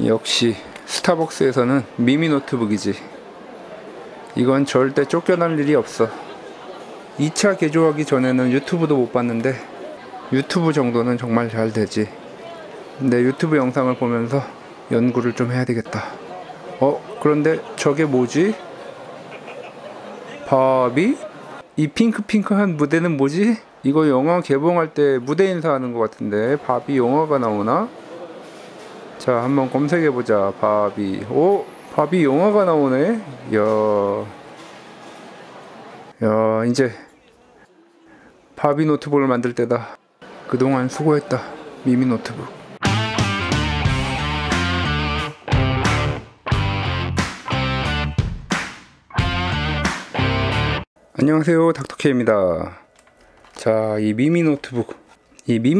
역시 스타벅스에서는 미미 노트북이지. 이건 절대 쫓겨날 일이 없어. 2차 개조하기 전에는 유튜브도 못 봤는데 유튜브 정도는 정말 잘 되지. 내 유튜브 영상을 보면서 연구를 좀 해야 되겠다. 그런데 저게 뭐지? 바비? 이 핑크핑크한 무대는 뭐지? 이거 영화 개봉할 때 무대 인사하는 것 같은데 바비 영화가 나오나? 자, 한번 검색해보자. 바비. 바비 영화가 나오네. 야, 이제 바비 노트북을 만들 때다. 그동안 수고했다, 미미 노트북. 안녕하세요, 닥터케입니다. 자, 이 미미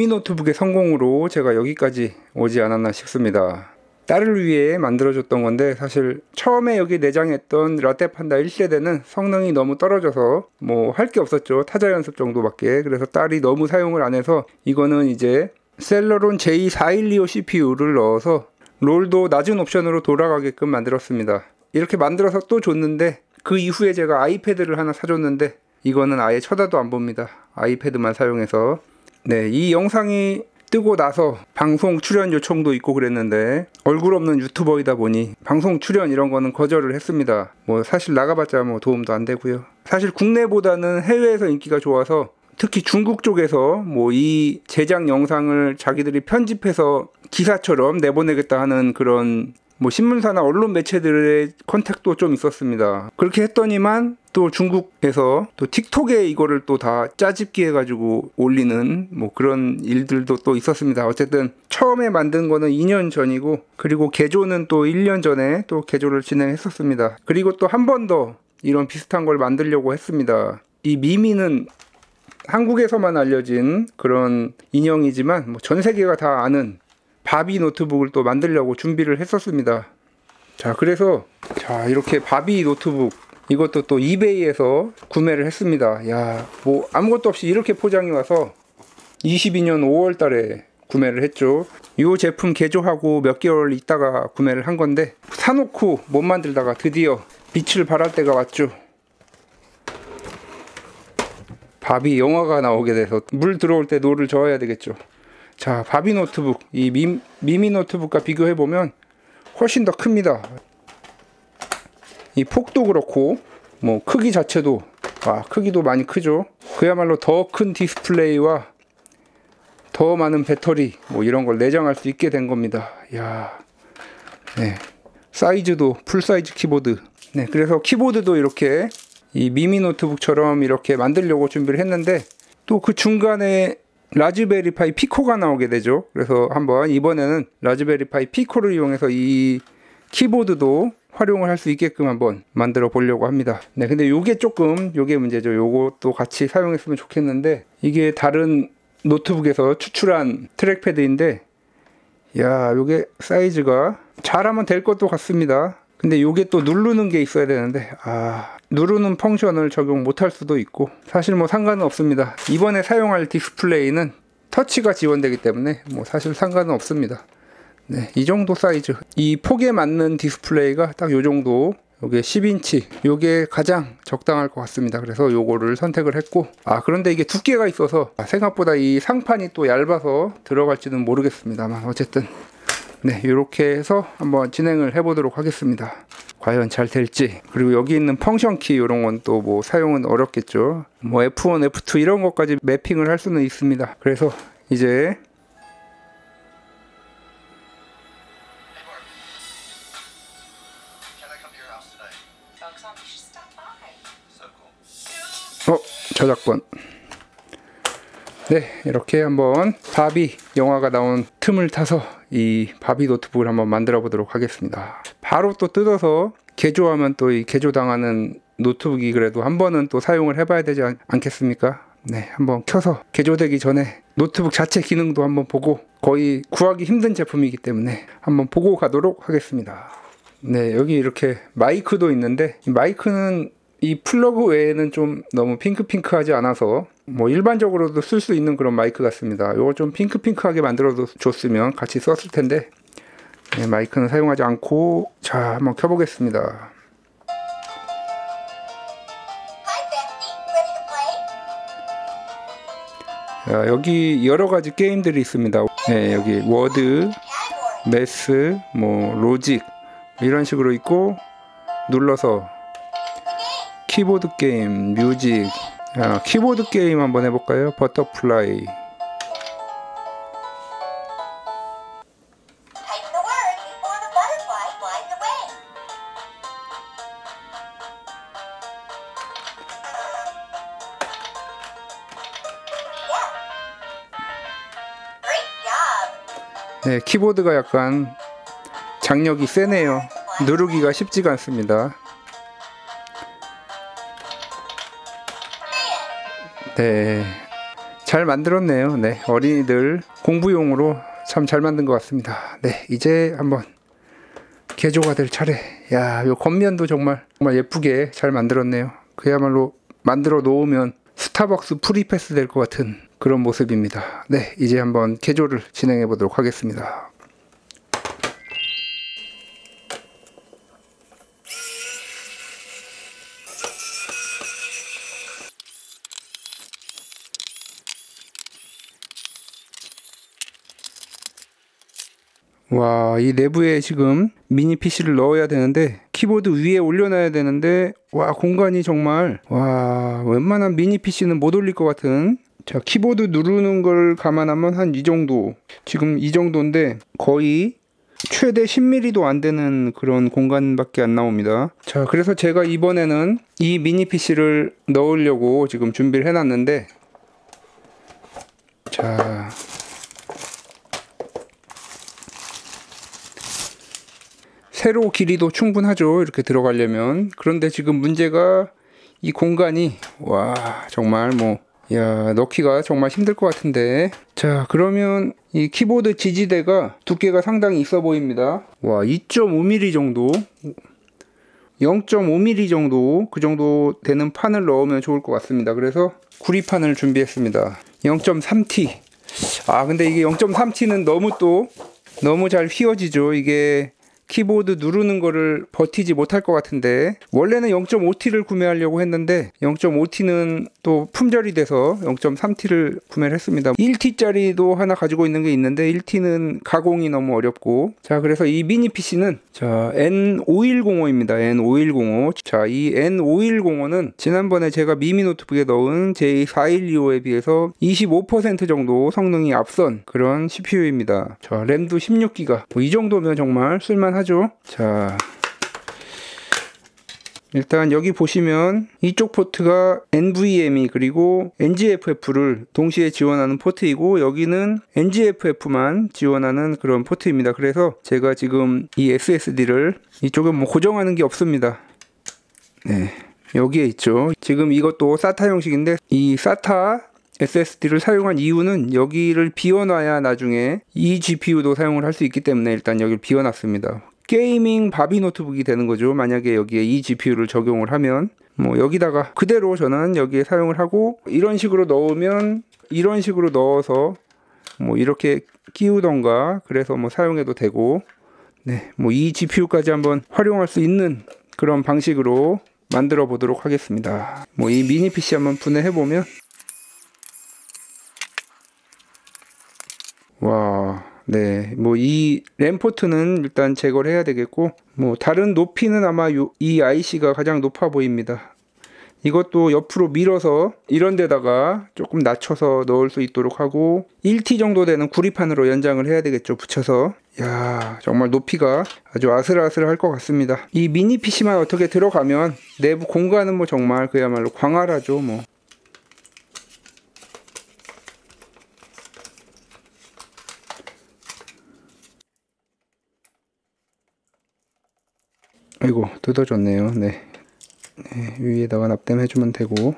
노트북의 성공으로 제가 여기까지 오지 않았나 싶습니다. 딸을 위해 만들어줬던 건데, 사실 처음에 여기 내장했던 라떼판다 1세대는 성능이 너무 떨어져서 뭐 할 게 없었죠. 타자 연습 정도밖에. 그래서 딸이 너무 사용을 안 해서 이거는 이제 셀러론 J4125 CPU를 넣어서 롤도 낮은 옵션으로 돌아가게끔 만들었습니다. 이렇게 만들어서 또 줬는데, 그 이후에 제가 아이패드를 하나 사줬는데 이거는 아예 쳐다도 안 봅니다. 아이패드만 사용해서. 네, 이 영상이 뜨고 나서 방송 출연 요청도 있고 그랬는데 얼굴 없는 유튜버이다 보니 방송 출연 이런 거는 거절을 했습니다. 뭐 사실 나가봤자 뭐 도움도 안 되고요. 사실 국내보다는 해외에서 인기가 좋아서 특히 중국 쪽에서 뭐 이 제작 영상을 자기들이 편집해서 기사처럼 내보내겠다 하는 그런 뭐 신문사나 언론 매체들의 컨택도 좀 있었습니다. 그렇게 했더니만 또 중국에서 또 틱톡에 이거를 또 다 짜집기 해가지고 올리는 뭐 그런 일들도 또 있었습니다. 어쨌든 처음에 만든 거는 2년 전이고, 그리고 개조는 또 1년 전에 또 개조를 진행했었습니다. 그리고 또 한 번 더 이런 비슷한 걸 만들려고 했습니다. 이 미미는 한국에서만 알려진 그런 인형이지만 뭐 전 세계가 다 아는 바비 노트북을 또 만들려고 준비를 했었습니다. 자, 그래서 이렇게 바비 노트북, 이것도 또 이베이에서 구매를 했습니다. 야, 뭐 아무것도 없이 이렇게 포장이 와서 22년 5월 달에 구매를 했죠. 이 제품 개조하고 몇 개월 있다가 구매를 한 건데, 사놓고 못 만들다가 드디어 빛을 발할 때가 왔죠. 바비 영화가 나오게 돼서 물 들어올 때 노를 저어야 되겠죠. 자, 바비 노트북, 이 미미 노트북과 비교해보면 훨씬 더 큽니다. 이 폭도 그렇고 뭐 크기 자체도 크기도 많이 크죠. 그야말로 더 큰 디스플레이와 더 많은 배터리 뭐 이런 걸 내장할 수 있게 된 겁니다. 야, 네, 사이즈도 풀사이즈 키보드. 네, 그래서 키보드도 이렇게 이 미미 노트북처럼 이렇게 만들려고 준비를 했는데, 또 그 중간에 라즈베리 파이 피코가 나오게 되죠. 그래서 한번 이번에는 라즈베리 파이 피코를 이용해서 이 키보드도 활용을 할 수 있게끔 한번 만들어 보려고 합니다. 네, 근데 요게 문제죠. 요것도 같이 사용했으면 좋겠는데, 이게 다른 노트북에서 추출한 트랙패드인데, 야, 요게 사이즈가 잘하면 될 것도 같습니다. 근데 요게 또 누르는 게 있어야 되는데, 누르는 펑션을 적용 못할 수도 있고, 사실 뭐 상관은 없습니다. 이번에 사용할 디스플레이는 터치가 지원되기 때문에 뭐 사실 상관은 없습니다. 네, 이 정도 사이즈, 이 폭에 맞는 디스플레이가 딱 요 정도, 요게 10인치, 요게 가장 적당할 것 같습니다. 그래서 요거를 선택을 했고, 그런데 이게 두께가 있어서 생각보다 이 상판이 또 얇아서 들어갈지는 모르겠습니다만, 어쨌든 네, 이렇게 해서 한번 진행을 해보도록 하겠습니다. 과연 잘 될지. 그리고 여기 있는 펑션 키 이런 건 또 뭐 사용은 어렵겠죠. 뭐 F1, F2 이런 것까지 매핑을 할 수는 있습니다. 그래서 이제 저작권. 네, 이렇게 한번 바비 영화가 나온 틈을 타서 이 바비 노트북을 한번 만들어 보도록 하겠습니다. 바로 또 뜯어서 개조하면 또 이 개조당하는 노트북이 그래도 한 번은 또 사용을 해봐야 되지 않겠습니까? 네, 한번 켜서 개조되기 전에 노트북 자체 기능도 한번 보고, 거의 구하기 힘든 제품이기 때문에 한번 보고 가도록 하겠습니다. 네, 여기 이렇게 마이크도 있는데, 이 마이크는 이 플러그 외에는 좀 너무 핑크핑크하지 않아서 뭐 일반적으로도 쓸 수 있는 그런 마이크 같습니다. 이거 좀 핑크핑크하게 만들어 줬으면 같이 썼을 텐데, 네, 마이크는 사용하지 않고 자 한번 켜보겠습니다. 자, 여기 여러가지 게임들이 있습니다. 네, 여기 워드, 매스, 뭐 로직 이런 식으로 있고, 눌러서 키보드 게임, 뮤직. 자, 키보드 게임 한번 해볼까요? 버터플라이. 네, 키보드가 약간 장력이 세네요. 누르기가 쉽지가 않습니다. 네, 잘 만들었네요. 네, 어린이들 공부용으로 참 잘 만든 것 같습니다. 네, 이제 한번 개조가 될 차례. 야, 요 겉면도 정말 예쁘게 잘 만들었네요. 그야말로 만들어 놓으면 스타벅스 프리패스 될 것 같은 그런 모습입니다. 네, 이제 한번 개조를 진행해 보도록 하겠습니다. 와, 이 내부에 지금 미니 PC를 넣어야 되는데, 키보드 위에 올려놔야 되는데, 와, 공간이 정말, 와, 웬만한 미니 PC는 못 올릴 것 같은. 자, 키보드 누르는 걸 감안하면 한 이 정도, 지금 이 정도인데 거의 최대 10mm도 안 되는 그런 공간밖에 안 나옵니다. 자, 그래서 제가 이번에는 이 미니 PC를 넣으려고 지금 준비를 해놨는데, 자, 세로 길이도 충분하죠, 이렇게 들어가려면. 그런데 지금 문제가 이 공간이, 와, 정말 뭐, 야, 넣기가 정말 힘들 것 같은데. 자, 그러면 이 키보드 지지대가 두께가 상당히 있어 보입니다. 와, 2.5mm 정도, 0.5mm 정도, 그 정도 되는 판을 넣으면 좋을 것 같습니다. 그래서 구리판을 준비했습니다. 0.3T. 아, 근데 이게 0.3T는 너무 잘 휘어지죠. 이게 키보드 누르는 거를 버티지 못할 것 같은데, 원래는 0.5T를 구매하려고 했는데 0.5T는 또 품절이 돼서 0.3T를 구매를 했습니다. 1T짜리도 하나 가지고 있는 게 있는데 1T는 가공이 너무 어렵고. 자, 그래서 이 미니 PC는 자, N5105입니다. N5105. 자, 이 N5105는 지난번에 제가 미미 노트북에 넣은 J4125에 비해서 25% 정도 성능이 앞선 그런 CPU입니다. 자, 램도 16GB. 뭐 이 정도면 정말 쓸만하죠. 자, 일단 여기 보시면 이쪽 포트가 NVMe 그리고 NGFF를 동시에 지원하는 포트이고, 여기는 NGFF만 지원하는 그런 포트입니다. 그래서 제가 지금 이 SSD를 이쪽에 뭐 고정하는 게 없습니다. 네, 여기에 있죠. 지금 이것도 SATA 형식인데, 이 SATA SSD를 사용한 이유는 여기를 비워놔야 나중에 이 GPU도 사용을 할 수 있기 때문에 일단 여기를 비워놨습니다. 게이밍 바비 노트북이 되는 거죠. 만약에 여기에 이 GPU를 적용을 하면, 뭐 여기다가 그대로 저는 여기에 사용을 하고, 이런 식으로 넣으면 이런 식으로 넣어서 뭐 이렇게 끼우던가 그래서 뭐 사용해도 되고, 네, 뭐 이 GPU까지 한번 활용할 수 있는 그런 방식으로 만들어 보도록 하겠습니다. 뭐 이 미니 PC 한번 분해해 보면, 와, 네, 뭐 이 램 포트는 일단 제거를 해야 되겠고, 뭐 다른 높이는 아마 이 IC가 가장 높아 보입니다. 이것도 옆으로 밀어서 이런 데다가 조금 낮춰서 넣을 수 있도록 하고, 1T 정도 되는 구리판으로 연장을 해야 되겠죠, 붙여서. 야, 정말 높이가 아주 아슬아슬할 것 같습니다. 이 미니 PC만 어떻게 들어가면 내부 공간은 뭐 정말 그야말로 광활하죠. 뭐 아이고, 뜯어졌네요. 네. 네, 위에다가 납땜해주면 되고.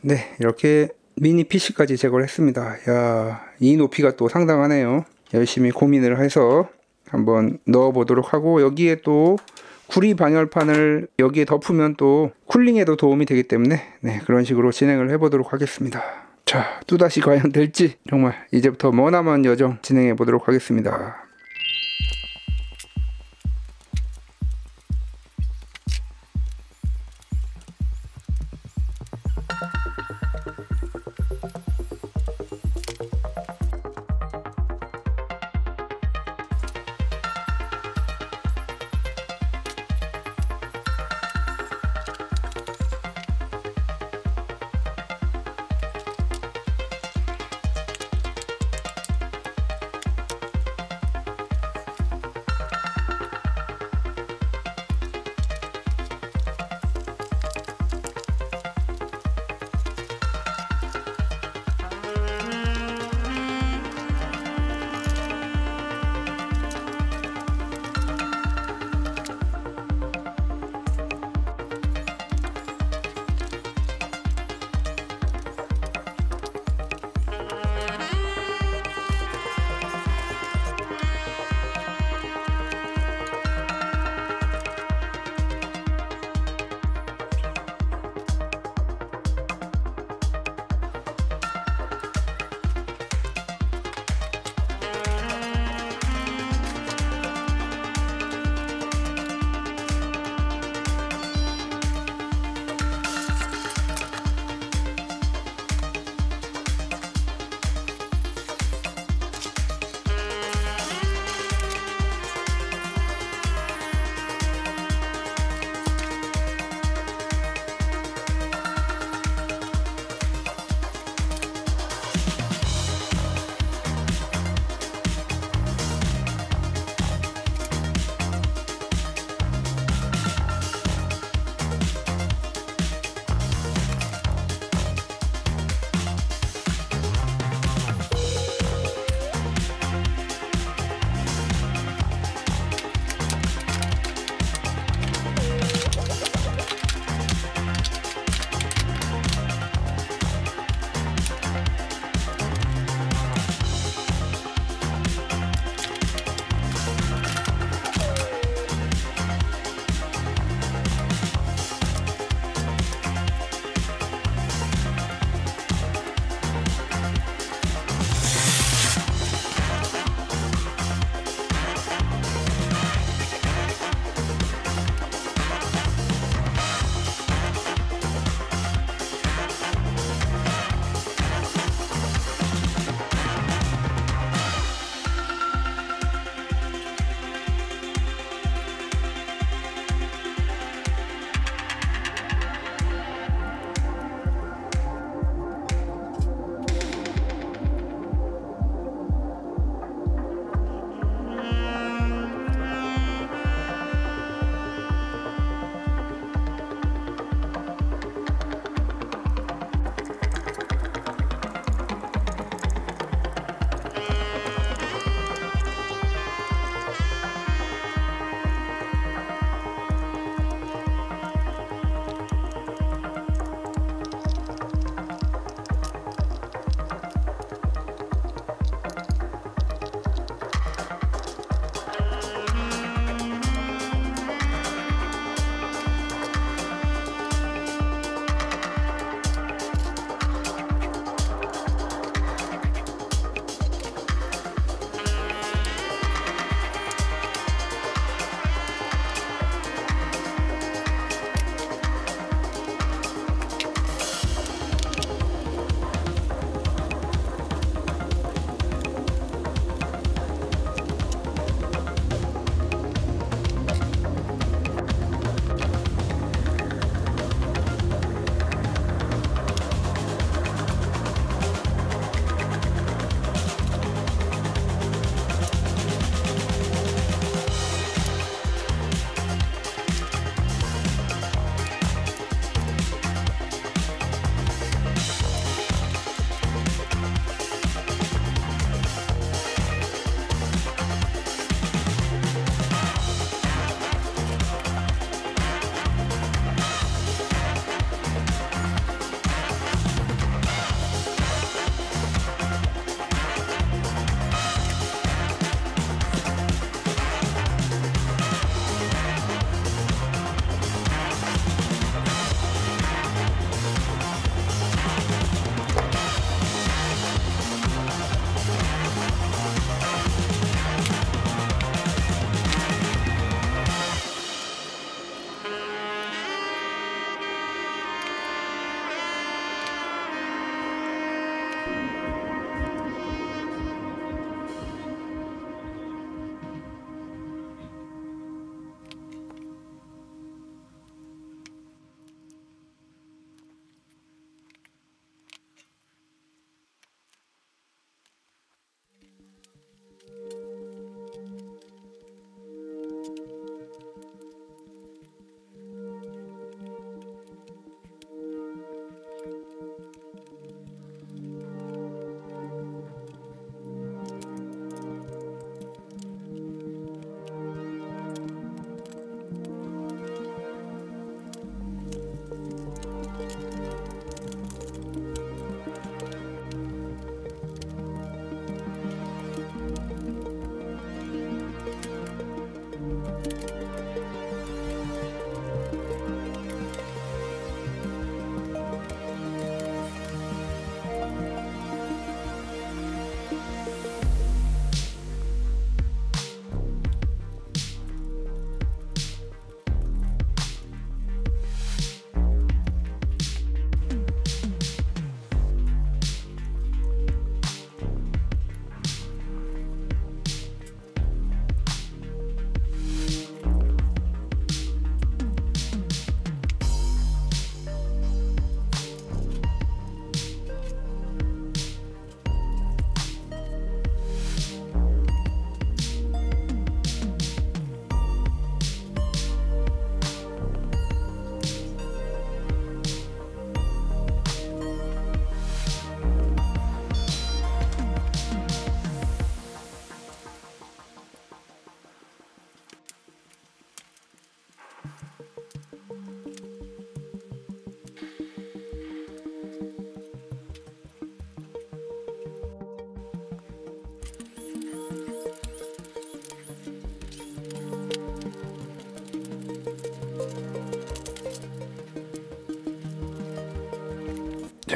네, 이렇게 미니 PC까지 제거를 했습니다. 야, 이 높이가 또 상당하네요. 열심히 고민을 해서 한번 넣어 보도록 하고, 여기에 또 구리 방열판을 여기에 덮으면 또 쿨링에도 도움이 되기 때문에 네, 그런 식으로 진행을 해보도록 하겠습니다. 자, 또다시 과연 될지 정말 이제부터 머나먼 여정 진행해 보도록 하겠습니다.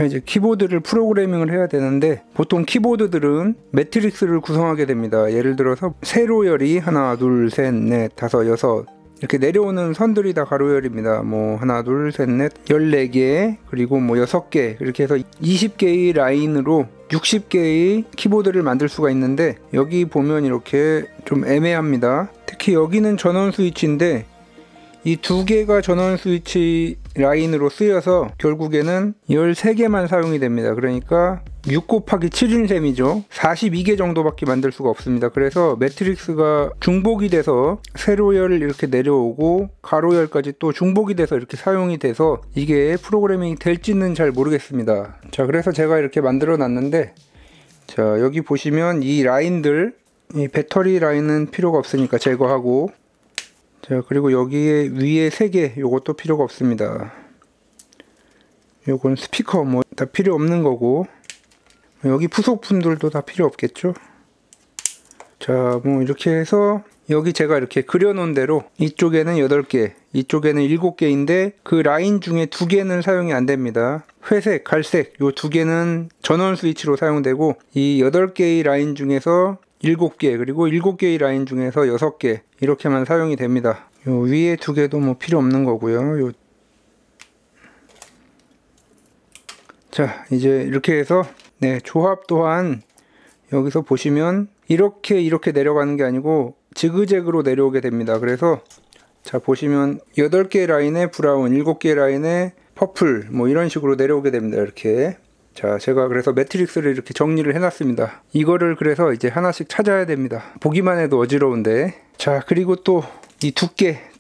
자, 이제 키보드를 프로그래밍을 해야 되는데 보통 키보드들은 매트릭스를 구성하게 됩니다. 예를 들어서 세로열이 하나, 둘, 셋, 넷, 다섯, 여섯 이렇게 내려오는 선들이 다 가로열입니다. 뭐 하나, 둘, 셋, 넷, 14개, 그리고 뭐 6개 이렇게 해서 20개의 라인으로 60개의 키보드를 만들 수가 있는데 여기 보면 이렇게 좀 애매합니다. 특히 여기는 전원 스위치인데 이 두 개가 전원 스위치 라인으로 쓰여서 결국에는 13개만 사용이 됩니다. 그러니까 6 곱하기 7인 셈이죠. 42개 정도밖에 만들 수가 없습니다. 그래서 매트릭스가 중복이 돼서 세로열 이렇게 내려오고 가로열까지 또 중복이 돼서 이렇게 사용이 돼서 이게 프로그래밍이 될지는 잘 모르겠습니다. 자, 그래서 제가 이렇게 만들어 놨는데, 자, 여기 보시면 이 라인들, 이 배터리 라인은 필요가 없으니까 제거하고, 자, 그리고 여기에 위에 3개 요것도 필요가 없습니다. 요건 스피커 뭐 다 필요 없는 거고, 여기 부속품들도 다 필요 없겠죠. 자, 뭐 이렇게 해서 여기 제가 이렇게 그려놓은 대로 이쪽에는 8개, 이쪽에는 7개인데 그 라인 중에 2개는 사용이 안 됩니다. 회색, 갈색 요 2개는 전원 스위치로 사용되고 이 8개의 라인 중에서 7개, 그리고 7개의 라인 중에서 6개 이렇게만 사용이 됩니다. 요 위에 2개도 뭐 필요 없는 거고요. 요 자, 이제 이렇게 해서 네, 조합 또한 여기서 보시면 이렇게 내려가는 게 아니고 지그재그로 내려오게 됩니다. 그래서 자, 보시면 8개 라인에 브라운, 7개 라인에 퍼플 뭐 이런 식으로 내려오게 됩니다. 이렇게. 자, 제가 그래서 매트릭스를 이렇게 정리를 해놨습니다. 이거를 그래서 이제 하나씩 찾아야 됩니다. 보기만 해도 어지러운데. 자, 그리고 또 이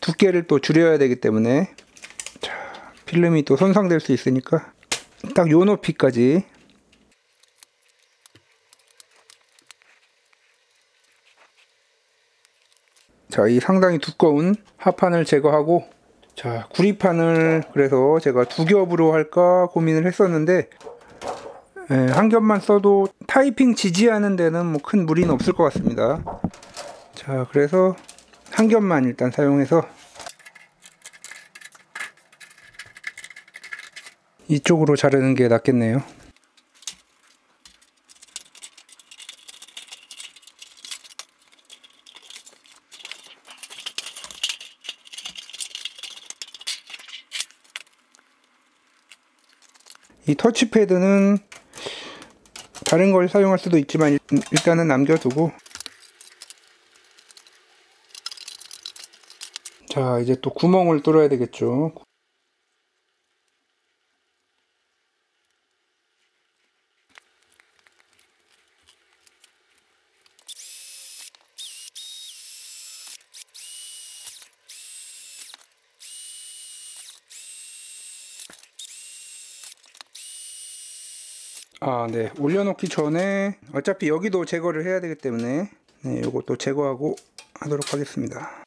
두께를 또 줄여야 되기 때문에, 자, 필름이 또 손상될 수 있으니까 딱 요 높이까지. 자, 이 상당히 두꺼운 하판을 제거하고, 자, 구리판을 그래서 제가 2겹으로 할까 고민을 했었는데, 한 겹만 써도 타이핑 지지하는 데는 뭐 큰 무리는 없을 것 같습니다. 자, 그래서 한 겹만 일단 사용해서 이쪽으로 자르는 게 낫겠네요. 이 터치패드는 다른 걸 사용할 수도 있지만 일단은 남겨두고, 자, 이제 또 구멍을 뚫어야 되겠죠. 아, 네. 올려놓기 전에 어차피 여기도 제거를 해야 되기 때문에 네, 요것도 제거하고 하도록 하겠습니다.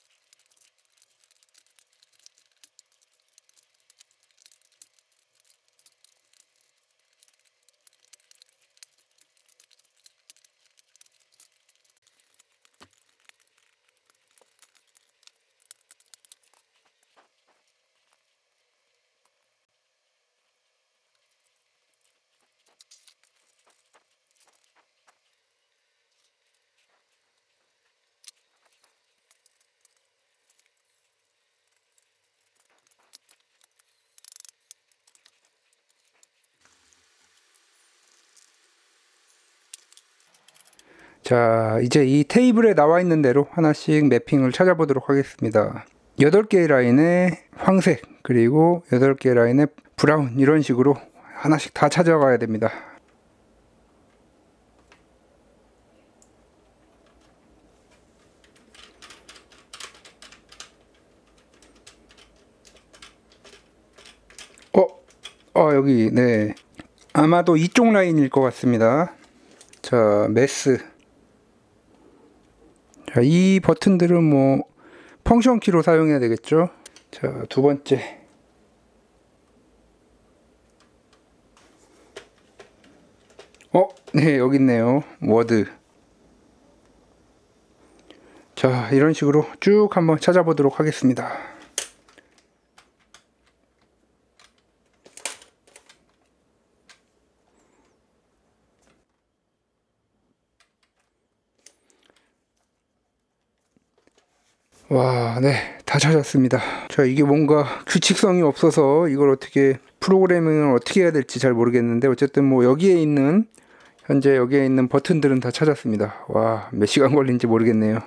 자, 이제 이 테이블에 나와 있는 대로 하나씩 매핑을 찾아보도록 하겠습니다. 8개의 라인에 황색, 그리고 8개의 라인에 브라운, 이런 식으로 하나씩 다 찾아가야 됩니다. 여기, 네. 아마도 이쪽 라인일 것 같습니다. 자, 메스. 자, 이 버튼들은 뭐 펑션 키로 사용해야 되겠죠. 자, 두 번째. 네, 여기 있네요. 워드. 자, 이런 식으로 쭉 한번 찾아보도록 하겠습니다. 와, 네, 다 찾았습니다. 자, 이게 뭔가 규칙성이 없어서 이걸 어떻게 프로그래밍을 어떻게 해야 될지 잘 모르겠는데, 어쨌든 뭐 현재 여기에 있는 버튼들은 다 찾았습니다. 와, 몇 시간 걸린지 모르겠네요.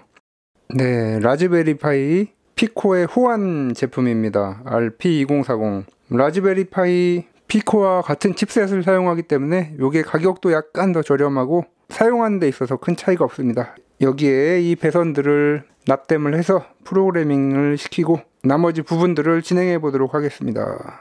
네, 라즈베리파이 피코의 호환 제품입니다. RP2040. 라즈베리파이 피코와 같은 칩셋을 사용하기 때문에 이게 가격도 약간 더 저렴하고 사용하는 데 있어서 큰 차이가 없습니다. 여기에 이 배선들을 납땜을 해서 프로그래밍을 시키고 나머지 부분들을 진행해 보도록 하겠습니다.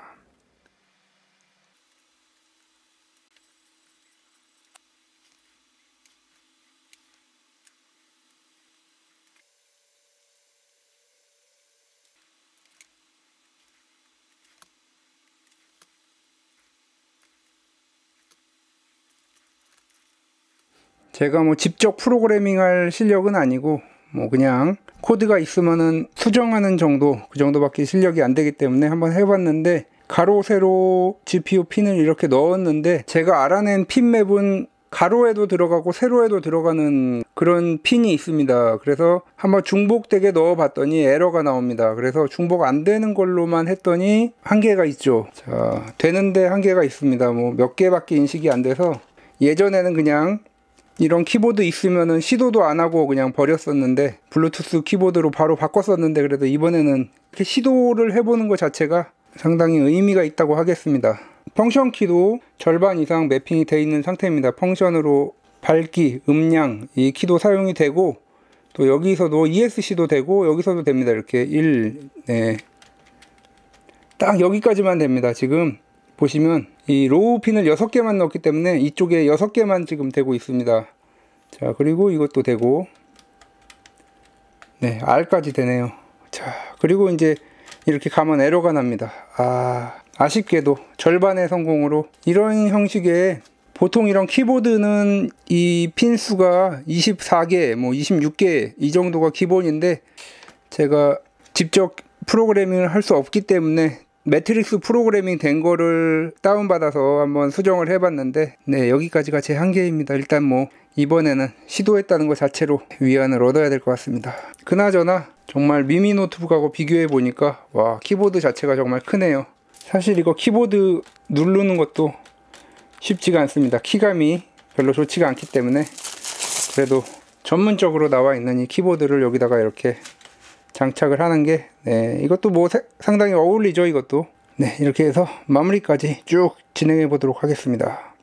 제가 뭐 직접 프로그래밍 할 실력은 아니고 뭐 그냥 코드가 있으면은 수정하는 정도, 그 정도밖에 실력이 안 되기 때문에 한번 해봤는데, 가로 세로 GPU 핀을 이렇게 넣었는데 제가 알아낸 핀 맵은 가로에도 들어가고 세로에도 들어가는 그런 핀이 있습니다. 그래서 한번 중복되게 넣어봤더니 에러가 나옵니다. 그래서 중복 안 되는 걸로만 했더니 한계가 있죠. 자, 되는데 한계가 있습니다. 뭐 몇 개밖에 인식이 안 돼서, 예전에는 그냥 이런 키보드 있으면은 시도도 안 하고 그냥 버렸었는데, 블루투스 키보드로 바로 바꿨었는데, 그래도 이번에는 이렇게 시도를 해보는 것 자체가 상당히 의미가 있다고 하겠습니다. 펑션 키도 절반 이상 매핑이 되어 있는 상태입니다. 펑션으로 밝기, 음량, 이 키도 사용이 되고, 또 여기서도 ESC도 되고 여기서도 됩니다. 이렇게 네, 딱 여기까지만 됩니다. 지금 보시면 이 로우 핀을 6개만 넣었기 때문에 이쪽에 6개만 지금 되고 있습니다. 자, 그리고 이것도 되고, 네, R까지 되네요. 자, 그리고 이제 이렇게 가면 에러가 납니다. 아쉽게도 절반의 성공으로, 이런 형식의, 보통 이런 키보드는 이 핀 수가 24개, 뭐 26개 이 정도가 기본인데, 제가 직접 프로그래밍을 할 수 없기 때문에 매트릭스 프로그래밍 된 거를 다운받아서 한번 수정을 해봤는데, 네, 여기까지가 제 한계입니다. 일단 뭐 이번에는 시도했다는 것 자체로 위안을 얻어야 될 것 같습니다. 그나저나 정말 미미 노트북하고 비교해 보니까 와, 키보드 자체가 정말 크네요. 사실 이거 키보드 누르는 것도 쉽지가 않습니다. 키감이 별로 좋지가 않기 때문에, 그래도 전문적으로 나와 있는 이 키보드를 여기다가 이렇게 장착을 하는 게, 네, 이것도 뭐 상당히 어울리죠. 이것도. 네, 이렇게 해서 마무리까지 쭉 진행해 보도록 하겠습니다.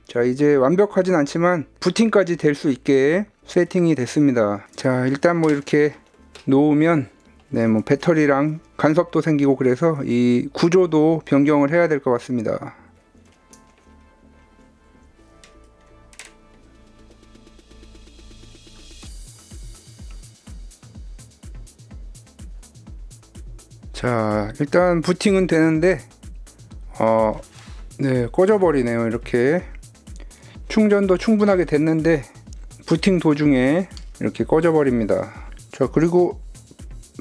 자, 이제 완벽하진 않지만 부팅까지 될 수 있게 세팅이 됐습니다. 자, 일단 뭐 이렇게 놓으면 네, 뭐 배터리랑 간섭도 생기고 그래서 이 구조도 변경을 해야 될 것 같습니다. 자, 일단 부팅은 되는데 네, 꺼져버리네요. 이렇게 충전도 충분하게 됐는데 부팅 도중에 이렇게 꺼져버립니다. 자, 그리고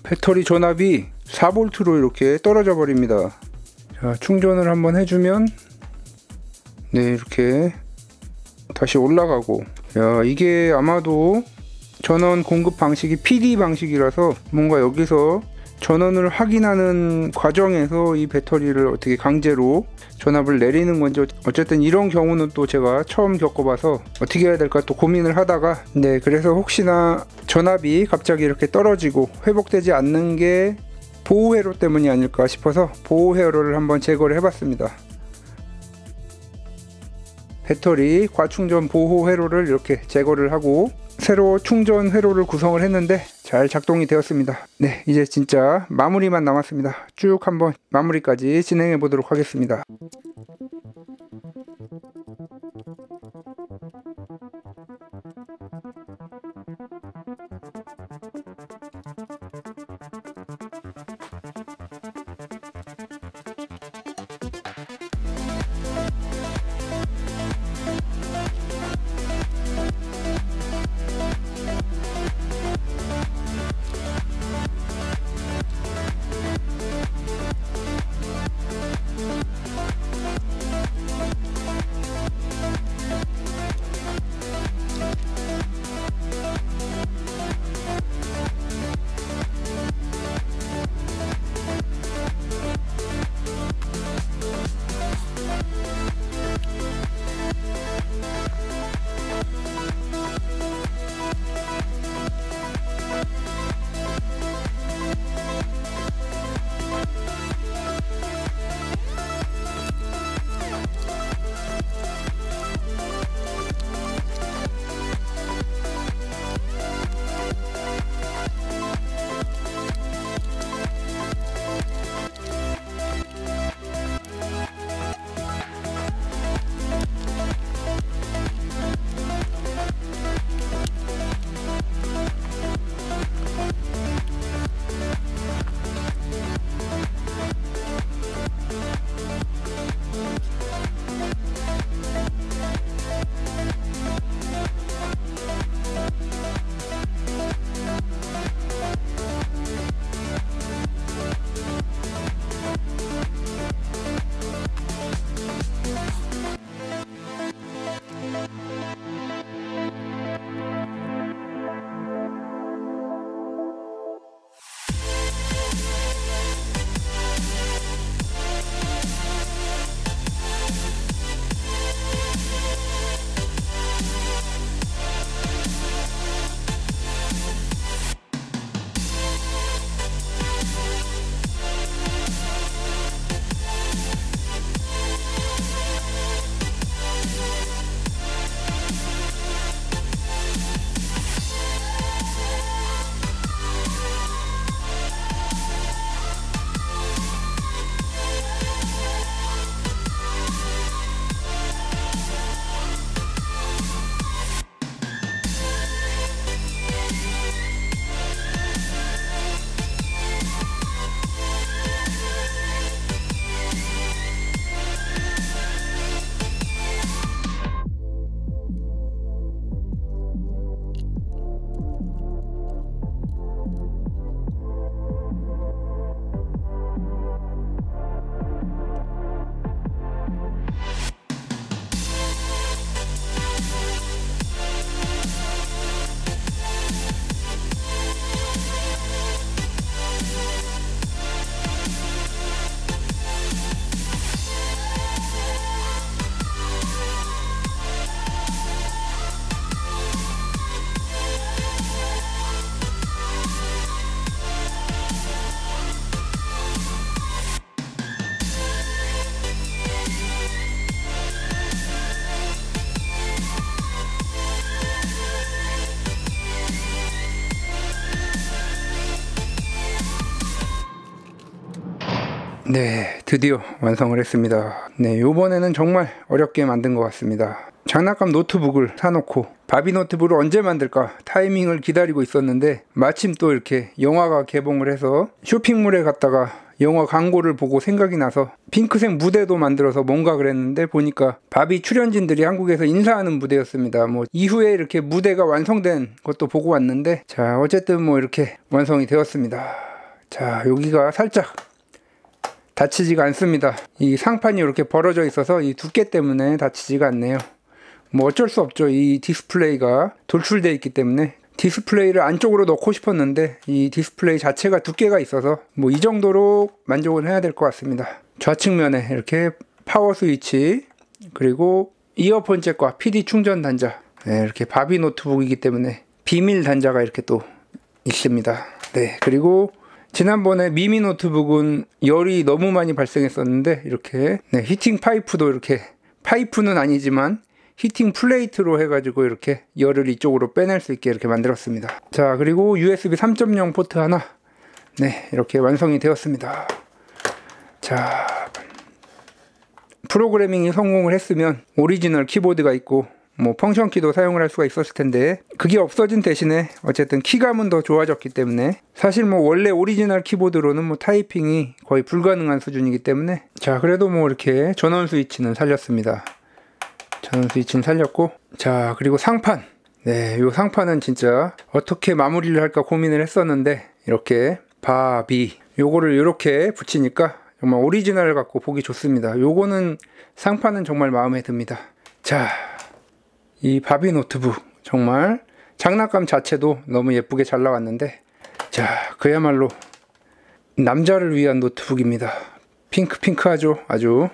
배터리 전압이 4V로 이렇게 떨어져 버립니다. 자, 충전을 한번 해주면 네, 이렇게 다시 올라가고. 야, 이게 아마도 전원 공급 방식이 PD 방식이라서 뭔가 여기서 전원을 확인하는 과정에서 이 배터리를 어떻게 강제로 전압을 내리는 건지, 어쨌든 이런 경우는 또 제가 처음 겪어봐서 어떻게 해야 될까 또 고민을 하다가, 네, 그래서 혹시나 전압이 갑자기 이렇게 떨어지고 회복되지 않는 게 보호 회로 때문이 아닐까 싶어서 보호 회로를 한번 제거를 해봤습니다. 배터리 과충전 보호 회로를 이렇게 제거를 하고 새로 충전 회로를 구성을 했는데 잘 작동이 되었습니다. 네, 이제 진짜 마무리만 남았습니다. 쭉 한번 마무리까지 진행해 보도록 하겠습니다. 네, 드디어 완성을 했습니다. 네, 요번에는 정말 어렵게 만든 것 같습니다. 장난감 노트북을 사놓고 바비 노트북을 언제 만들까 타이밍을 기다리고 있었는데 마침 또 이렇게 영화가 개봉을 해서 쇼핑몰에 갔다가 영화 광고를 보고 생각이 나서 핑크색 무대도 만들어서 뭔가 그랬는데 보니까 바비 출연진들이 한국에서 인사하는 무대였습니다. 뭐 이후에 이렇게 무대가 완성된 것도 보고 왔는데 자, 어쨌든 뭐 이렇게 완성이 되었습니다. 자, 여기가 살짝 다치지가 않습니다. 이 상판이 이렇게 벌어져 있어서 이 두께 때문에 다치지가 않네요. 뭐 어쩔 수 없죠. 이 디스플레이가 돌출되어 있기 때문에 디스플레이를 안쪽으로 넣고 싶었는데 이 디스플레이 자체가 두께가 있어서 뭐 이 정도로 만족을 해야 될 것 같습니다. 좌측면에 이렇게 파워 스위치, 그리고 이어폰 잭과 PD 충전 단자, 네, 이렇게 바비 노트북이기 때문에 비밀 단자가 이렇게 또 있습니다. 네, 그리고 지난번에 미미 노트북은 열이 너무 많이 발생했었는데 이렇게 네, 히팅 파이프도 이렇게, 파이프는 아니지만 히팅 플레이트로 해가지고 이렇게 열을 이쪽으로 빼낼 수 있게 이렇게 만들었습니다. 자, 그리고 USB 3.0 포트 하나, 네, 이렇게 완성이 되었습니다. 자, 프로그래밍이 성공을 했으면 오리지널 키보드가 있고 뭐 펑션 키도 사용을 할 수가 있었을 텐데 그게 없어진 대신에 어쨌든 키감은 더 좋아졌기 때문에 사실 뭐 원래 오리지널 키보드로는 뭐 타이핑이 거의 불가능한 수준이기 때문에 자, 그래도 뭐 이렇게 전원 스위치는 살렸습니다. 전원 스위치는 살렸고, 자, 그리고 상판, 네, 요 상판은 진짜 어떻게 마무리를 할까 고민을 했었는데 이렇게 바비 요거를 이렇게 붙이니까 정말 오리지널 갖고 보기 좋습니다. 요거는 상판은 정말 마음에 듭니다. 자, 이 바비 노트북 정말 장난감 자체도 너무 예쁘게 잘 나왔는데 자, 그야말로 남자를 위한 노트북입니다. 핑크핑크하죠. 아주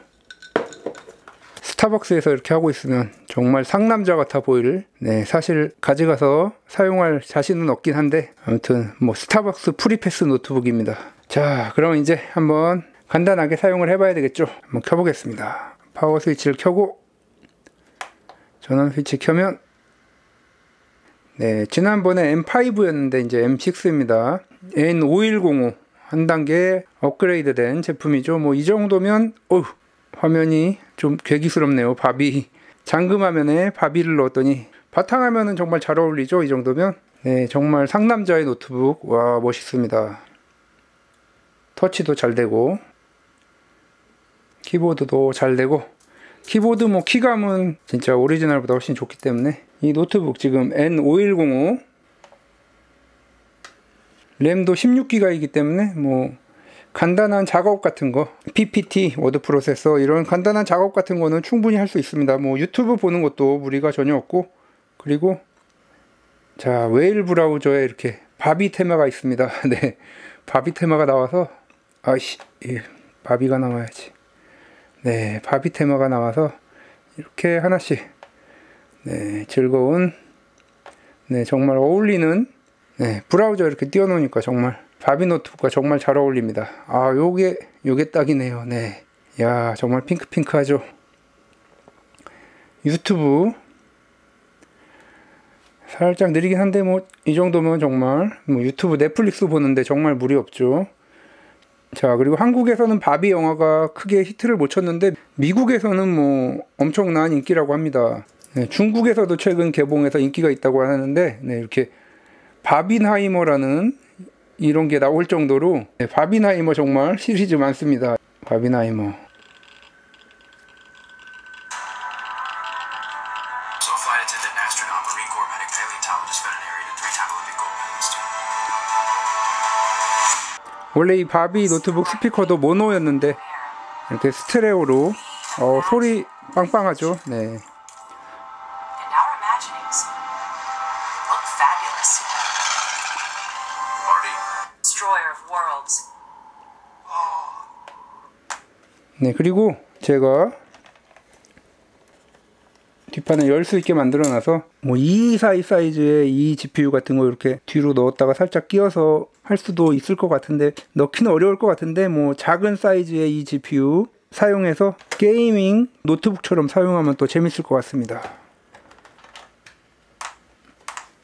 스타벅스에서 이렇게 하고 있으면 정말 상남자 같아 보일, 네, 사실 가져가서 사용할 자신은 없긴 한데 아무튼 뭐 스타벅스 프리패스 노트북입니다. 자, 그럼 이제 한번 간단하게 사용을 해봐야 되겠죠. 한번 켜보겠습니다. 파워 스위치를 켜고 전원 스위치 켜면 네, 지난번에 M5였는데 이제 M6입니다. N5105 한 단계 업그레이드 된 제품이죠. 뭐 이 정도면 어휴, 화면이 좀 괴기스럽네요. 바비 잠금화면에 바비를 넣었더니 바탕화면은 정말 잘 어울리죠. 이 정도면 네, 정말 상남자의 노트북. 와, 멋있습니다. 터치도 잘 되고 키보드도 잘 되고 키보드 뭐 키감은 진짜 오리지널보다 훨씬 좋기 때문에 이 노트북 지금 N5105 램도 16기가이기 때문에 뭐 간단한 작업 같은 거, PPT, 워드 프로세서 이런 간단한 작업 같은 거는 충분히 할 수 있습니다. 뭐 유튜브 보는 것도 무리가 전혀 없고, 그리고 자, 웨일 브라우저에 이렇게 바비 테마가 있습니다. 네, 바비 테마가 나와서 아이씨, 예, 바비가 나와야지. 네, 바비 테마가 나와서 이렇게 하나씩 네, 즐거운 네, 정말 어울리는 네, 브라우저 이렇게 띄워놓으니까 정말 바비 노트북과 정말 잘 어울립니다. 아, 요게 딱이네요. 네, 야, 정말 핑크핑크하죠. 유튜브 살짝 느리긴 한데 뭐 이 정도면 정말 뭐 유튜브 넷플릭스 보는데 정말 무리 없죠. 자, 그리고 한국에서는 바비 영화가 크게 히트를 못 쳤는데 미국에서는 뭐 엄청난 인기라고 합니다. 네, 중국에서도 최근 개봉해서 인기가 있다고 하는데 네, 이렇게 바비나이머라는 이런 게 나올 정도로 네, 바비나이머 정말 시리즈 많습니다. 바비나이머. 원래 이 바비 노트북 스피커도 모노였는데 이렇게 스테레오로 소리 빵빵하죠. 네. 네, 그리고 제가 뒷판을 열 수 있게 만들어 놔서 뭐 224 사이즈의 이 GPU 같은 거 이렇게 뒤로 넣었다가 살짝 끼워서 할 수도 있을 것 같은데 넣기는 어려울 것 같은데 뭐 작은 사이즈의 이 GPU 사용해서 게이밍 노트북처럼 사용하면 또 재밌을 것 같습니다.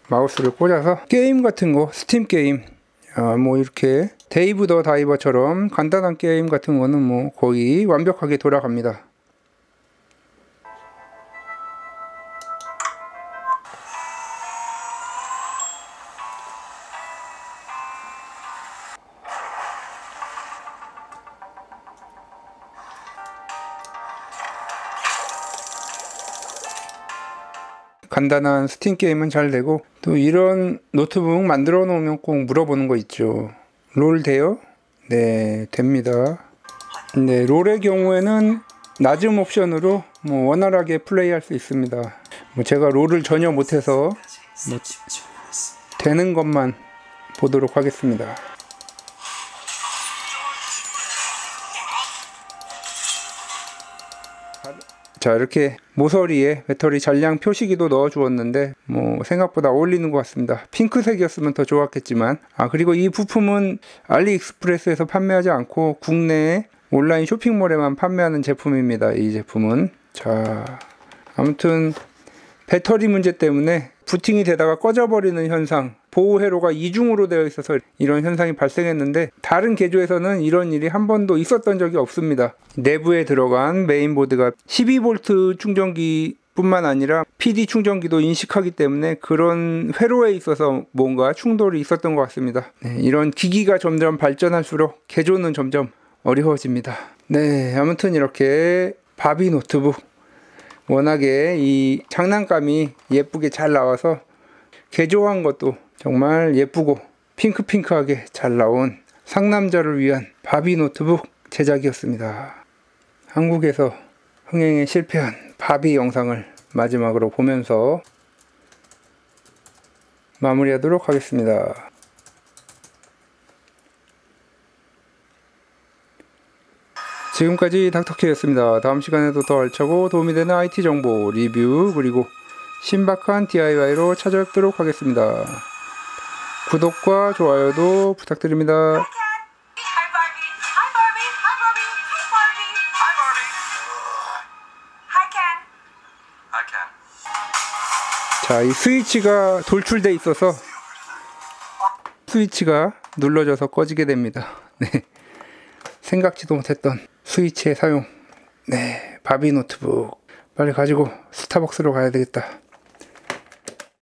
마우스를 꽂아서 게임 같은 거, 스팀 게임 뭐 이렇게 데이브 더 다이버처럼 간단한 게임 같은 거는 뭐 거의 완벽하게 돌아갑니다. 간단한 스팀 게임은 잘 되고, 또 이런 노트북 만들어 놓으면 꼭 물어보는 거 있죠. 롤 돼요? 네, 됩니다. 네, 롤의 경우에는 낮음 옵션으로 뭐 원활하게 플레이할 수 있습니다. 뭐 제가 롤을 전혀 못해서 뭐 되는 것만 보도록 하겠습니다. 자, 이렇게 모서리에 배터리 잔량 표시기도 넣어 주었는데 뭐 생각보다 어울리는 것 같습니다. 핑크색이었으면 더 좋았겠지만, 그리고 이 부품은 알리익스프레스에서 판매하지 않고 국내 온라인 쇼핑몰에만 판매하는 제품입니다. 이 제품은. 자, 아무튼 배터리 문제 때문에 부팅이 되다가 꺼져버리는 현상, 보호 회로가 이중으로 되어 있어서 이런 현상이 발생했는데, 다른 개조에서는 이런 일이 한 번도 있었던 적이 없습니다. 내부에 들어간 메인보드가 12V 충전기 뿐만 아니라 PD 충전기도 인식하기 때문에 그런 회로에 있어서 뭔가 충돌이 있었던 것 같습니다. 네, 이런 기기가 점점 발전할수록 개조는 점점 어려워집니다. 네, 아무튼 이렇게 바비 노트북, 워낙에 이 장난감이 예쁘게 잘 나와서 개조한 것도 정말 예쁘고 핑크핑크하게 잘 나온 상남자를 위한 바비 노트북 제작이었습니다. 한국에서 흥행에 실패한 바비 영상을 마지막으로 보면서 마무리하도록 하겠습니다. 지금까지 닥터케이였습니다. 다음 시간에도 더 알차고 도움이 되는 IT 정보, 리뷰, 그리고 신박한 DIY로 찾아뵙도록 하겠습니다. 구독과 좋아요도 부탁드립니다. 자, 이 스위치가 돌출돼 있어서 스위치가 눌러져서 꺼지게 됩니다. 네, 생각지도 못했던 스위치의 사용. 네, 바비 노트북 빨리 가지고 스타벅스로 가야 되겠다.